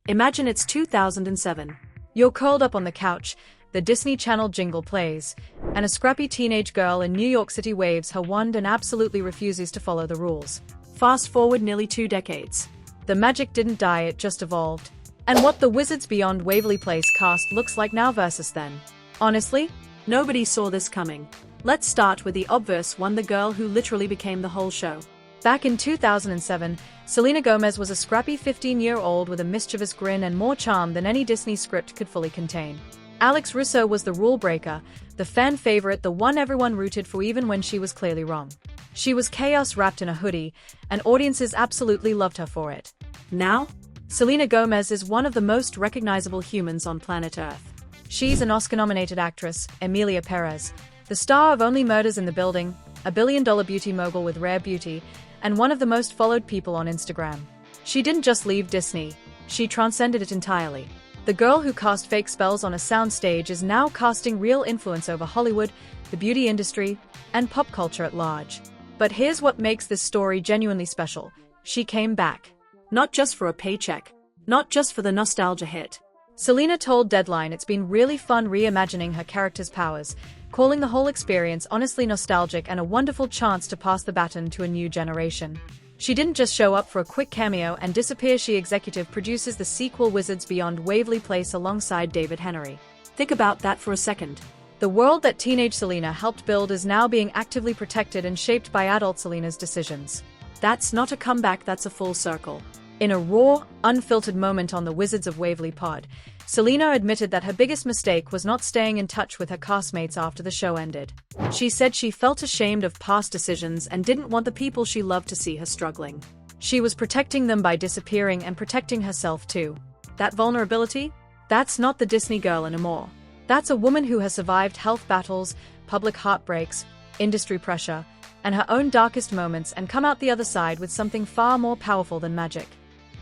Imagine it's 2007. You're curled up on the couch, the Disney Channel jingle plays, and a scrappy teenage girl in New York City waves her wand and absolutely refuses to follow the rules. Fast forward nearly 2 decades. The magic didn't die, it just evolved. And what the Wizards Beyond Waverly Place cast looks like now versus then. Honestly, nobody saw this coming. Let's start with the obvious one, the girl who literally became the whole show. Back in 2007, Selena Gomez was a scrappy 15-year-old with a mischievous grin and more charm than any Disney script could fully contain. Alex Russo was the rule breaker, the fan favorite, the one everyone rooted for even when she was clearly wrong. She was chaos wrapped in a hoodie, and audiences absolutely loved her for it. Now, Selena Gomez is one of the most recognizable humans on planet Earth. She's an Oscar-nominated actress, Emilia Perez, the star of Only Murders in the Building, a billion-dollar beauty mogul with rare beauty, and one of the most followed people on Instagram. She didn't just leave Disney, she transcended it entirely. The girl who cast fake spells on a soundstage is now casting real influence over Hollywood, the beauty industry, and pop culture at large. But here's what makes this story genuinely special. She came back. Not just for a paycheck. Not just for the nostalgia hit. Selena told Deadline it's been really fun reimagining her character's powers, calling the whole experience honestly nostalgic and a wonderful chance to pass the baton to a new generation. She didn't just show up for a quick cameo and disappear, she executive produces the sequel Wizards Beyond Waverly Place alongside David Henry. Think about that for a second. The world that teenage Selena helped build is now being actively protected and shaped by adult Selena's decisions. That's not a comeback, that's a full circle. In a raw, unfiltered moment on the Wizards of Waverly pod, Selena admitted that her biggest mistake was not staying in touch with her castmates after the show ended. She said she felt ashamed of past decisions and didn't want the people she loved to see her struggling. She was protecting them by disappearing and protecting herself too. That vulnerability? That's not the Disney girl anymore. That's a woman who has survived health battles, public heartbreaks, industry pressure, and her own darkest moments and come out the other side with something far more powerful than magic.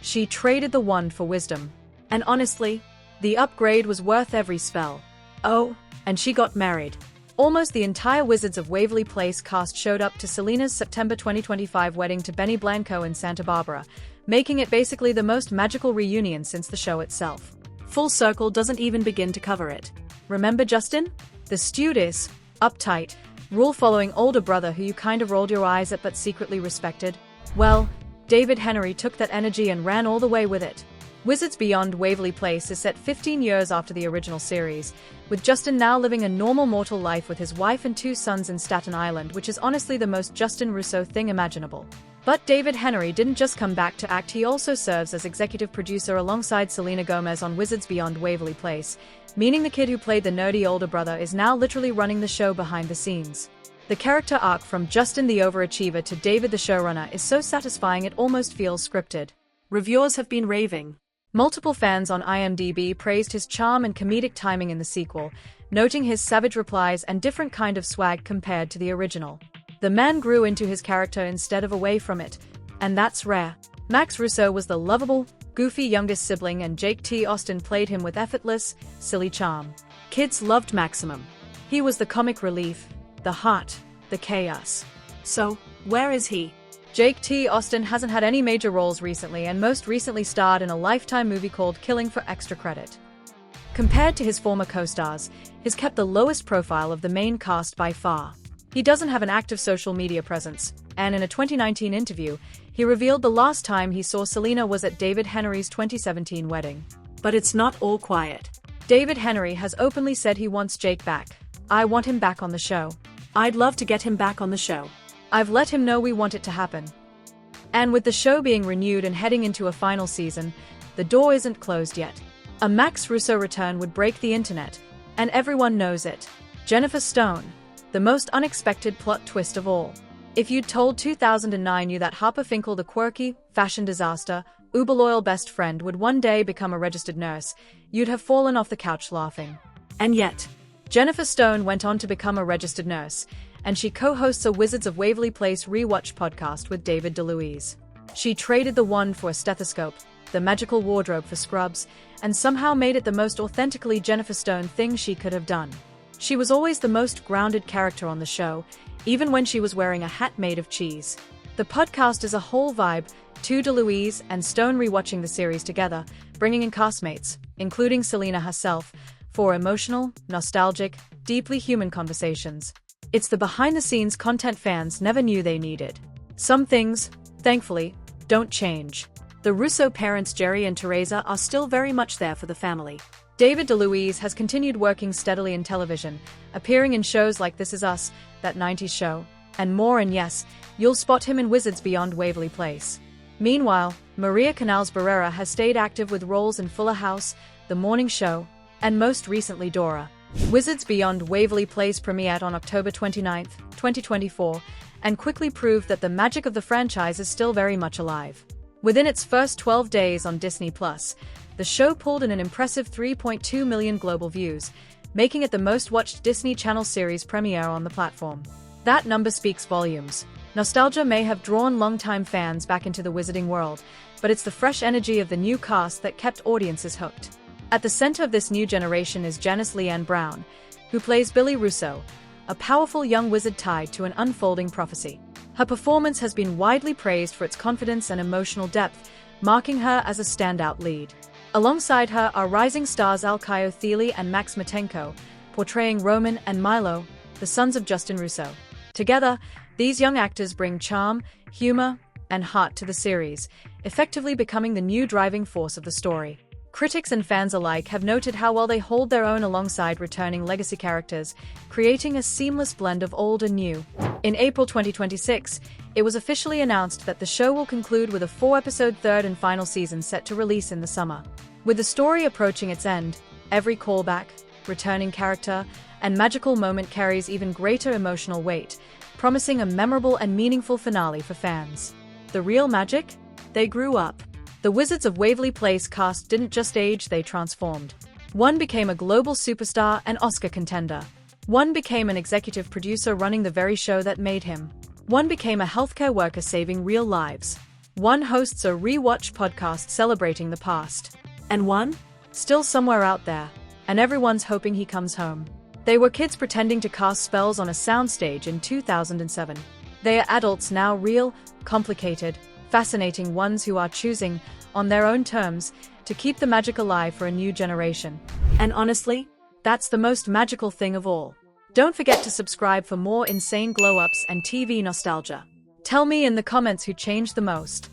She traded the wand for wisdom. And honestly, the upgrade was worth every spell. Oh, and she got married. Almost the entire Wizards of Waverly Place cast showed up to Selena's September 2025 wedding to Benny Blanco in Santa Barbara, making it basically the most magical reunion since the show itself. Full Circle doesn't even begin to cover it. Remember Justin? The studious, uptight, rule-following older brother who you kind of rolled your eyes at but secretly respected? Well, David Henry took that energy and ran all the way with it. Wizards Beyond Waverly Place is set 15 years after the original series, with Justin now living a normal mortal life with his wife and 2 sons in Staten Island, which is honestly the most Justin Russo thing imaginable. But David Henry didn't just come back to act, he also serves as executive producer alongside Selena Gomez on Wizards Beyond Waverly Place, meaning the kid who played the nerdy older brother is now literally running the show behind the scenes. The character arc from Justin the overachiever to David the showrunner is so satisfying it almost feels scripted. Reviewers have been raving. Multiple fans on IMDb praised his charm and comedic timing in the sequel, noting his savage replies and different kind of swag compared to the original. The man grew into his character instead of away from it, and that's rare. Max Russo was the lovable, goofy youngest sibling and Jake T. Austin played him with effortless, silly charm. Kids loved Maximum. He was the comic relief, the heart, the chaos. So, where is he? Jake T. Austin hasn't had any major roles recently and most recently starred in a Lifetime movie called Killing for extra credit. Compared to his former co-stars, he's kept the lowest profile of the main cast by far. He doesn't have an active social media presence, and in a 2019 interview, he revealed the last time he saw Selena was at David Henry's 2017 wedding. But it's not all quiet. David Henry has openly said he wants Jake back. I want him back on the show. I'd love to get him back on the show. I've let him know we want it to happen. And with the show being renewed and heading into a final season, the door isn't closed yet. A Max Russo return would break the internet, and everyone knows it. Jennifer Stone, the most unexpected plot twist of all. If you'd told 2009 you that Harper Finkel, the quirky, fashion disaster, uber-loyal best friend would one day become a registered nurse, you'd have fallen off the couch laughing. And yet, Jennifer Stone went on to become a registered nurse, and she co-hosts a Wizards of Waverly Place rewatch podcast with David DeLuise. She traded the wand for a stethoscope, the magical wardrobe for scrubs, and somehow made it the most authentically Jennifer Stone thing she could have done. She was always the most grounded character on the show, even when she was wearing a hat made of cheese. The The podcast is a whole vibe, two DeLuise and Stone rewatching the series together, bringing in castmates, including Selena herself, for emotional, nostalgic, deeply human conversations. It's the behind-the-scenes content fans never knew they needed. Some things, thankfully, don't change. The Russo parents Jerry and Teresa are still very much there for the family. David DeLuise has continued working steadily in television, appearing in shows like This Is Us, That 90s Show, and more, and yes, you'll spot him in Wizards Beyond Waverly Place. Meanwhile, Maria Canals-Barrera has stayed active with roles in Fuller House, The Morning Show, and most recently Dora. Wizards Beyond Waverly Place premiered on October 29, 2024, and quickly proved that the magic of the franchise is still very much alive. Within its first 12 days on Disney+, the show pulled in an impressive 3.2 million global views, making it the most-watched Disney Channel series premiere on the platform. That number speaks volumes. Nostalgia may have drawn longtime fans back into the wizarding world, but it's the fresh energy of the new cast that kept audiences hooked. At the center of this new generation is Janice Leanne Brown, who plays Billy Russo, a powerful young wizard tied to an unfolding prophecy. Her performance has been widely praised for its confidence and emotional depth, marking her as a standout lead. Alongside her are rising stars Alkayo Thiele and Max Matenko, portraying Roman and Milo, the sons of Justin Russo. Together, these young actors bring charm, humor, and heart to the series, effectively becoming the new driving force of the story. Critics and fans alike have noted how well they hold their own alongside returning legacy characters, creating a seamless blend of old and new. In April 2026, it was officially announced that the show will conclude with a 4-episode third and final season set to release in the summer. With the story approaching its end, every callback, returning character, and magical moment carries even greater emotional weight, promising a memorable and meaningful finale for fans. The real magic? They grew up. The Wizards of Waverly Place cast didn't just age, they transformed. One became a global superstar and Oscar contender. One became an executive producer running the very show that made him. One became a healthcare worker saving real lives. One hosts a re-watch podcast celebrating the past. And one? Still somewhere out there. And everyone's hoping he comes home. They were kids pretending to cast spells on a soundstage in 2007. They are adults now, real, complicated, fascinating ones who are choosing, on their own terms, to keep the magic alive for a new generation. And honestly, that's the most magical thing of all. Don't forget to subscribe for more insane glow-ups and TV nostalgia. Tell me in the comments who changed the most.